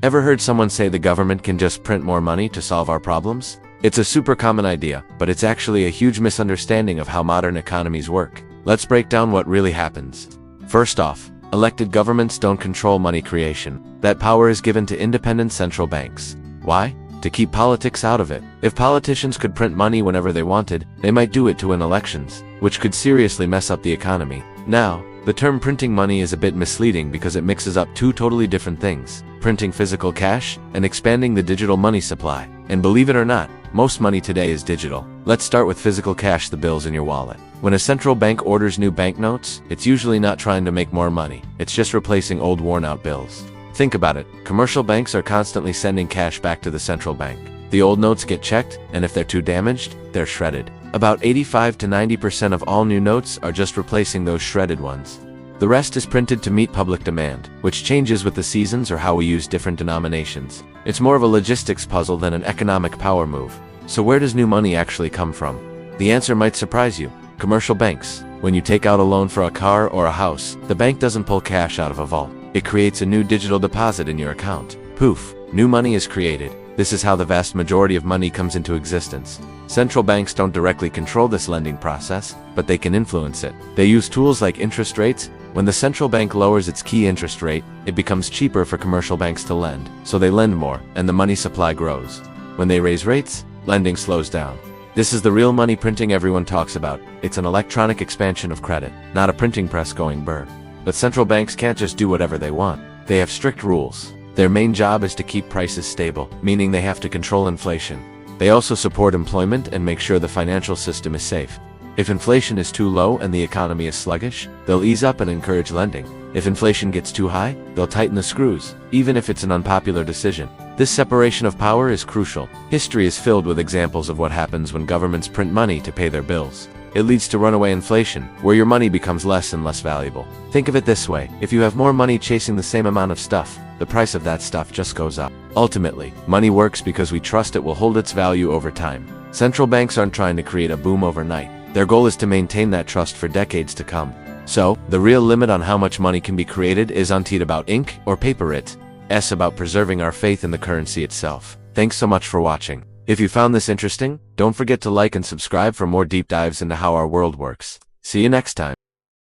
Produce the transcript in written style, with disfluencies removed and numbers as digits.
Ever heard someone say the government can just print more money to solve our problems? It's a super common idea, but it's actually a huge misunderstanding of how modern economies work. Let's break down what really happens. First off, elected governments don't control money creation. That power is given to independent central banks. Why? To keep politics out of it. If politicians could print money whenever they wanted, they might do it to win elections, which could seriously mess up the economy. Now, the term printing money is a bit misleading because it mixes up two totally different things: printing physical cash and expanding the digital money supply. And believe it or not, most money today is digital. Let's start with physical cash, the bills in your wallet. When a central bank orders new banknotes, it's usually not trying to make more money. It's just replacing old worn-out bills. Think about it. Commercial banks are constantly sending cash back to the central bank. The old notes get checked, and if they're too damaged, they're shredded. About 85 to 90% of all new notes are just replacing those shredded ones. The rest is printed to meet public demand, which changes with the seasons or how we use different denominations. It's more of a logistics puzzle than an economic power move. So where does new money actually come from? The answer might surprise you. Commercial banks. When you take out a loan for a car or a house, the bank doesn't pull cash out of a vault. It creates a new digital deposit in your account. Poof, new money is created. This is how the vast majority of money comes into existence. Central banks don't directly control this lending process, but they can influence it. They use tools like interest rates. When the central bank lowers its key interest rate, it becomes cheaper for commercial banks to lend, so they lend more, and the money supply grows. When they raise rates, lending slows down. This is the real money printing everyone talks about. It's an electronic expansion of credit, not a printing press going burr. But central banks can't just do whatever they want. They have strict rules. Their main job is to keep prices stable, meaning they have to control inflation. They also support employment and make sure the financial system is safe. If inflation is too low and the economy is sluggish, they'll ease up and encourage lending. If inflation gets too high, they'll tighten the screws, even if it's an unpopular decision. This separation of power is crucial. History is filled with examples of what happens when governments print money to pay their bills. It leads to runaway inflation, where your money becomes less and less valuable. Think of it this way: if you have more money chasing the same amount of stuff, the price of that stuff just goes up. Ultimately, money works because we trust it will hold its value over time. Central banks aren't trying to create a boom overnight. Their goal is to maintain that trust for decades to come. So, the real limit on how much money can be created isn't about ink or paper, it's about preserving our faith in the currency itself. Thanks so much for watching. If you found this interesting, don't forget to like and subscribe for more deep dives into how our world works. See you next time.